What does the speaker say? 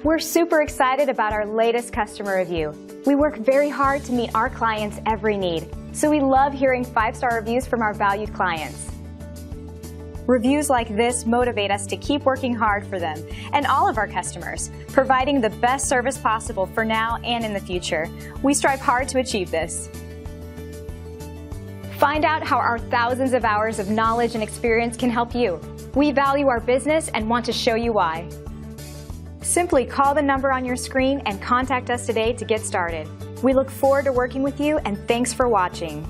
We're super excited about our latest customer review. We work very hard to meet our clients' every need, so we love hearing 5-star reviews from our valued clients. Reviews like this motivate us to keep working hard for them and all of our customers, providing the best service possible for now and in the future. We strive hard to achieve this. Find out how our thousands of hours of knowledge and experience can help you. We value our business and want to show you why. Simply call the number on your screen and contact us today to get started. We look forward to working with you, and thanks for watching.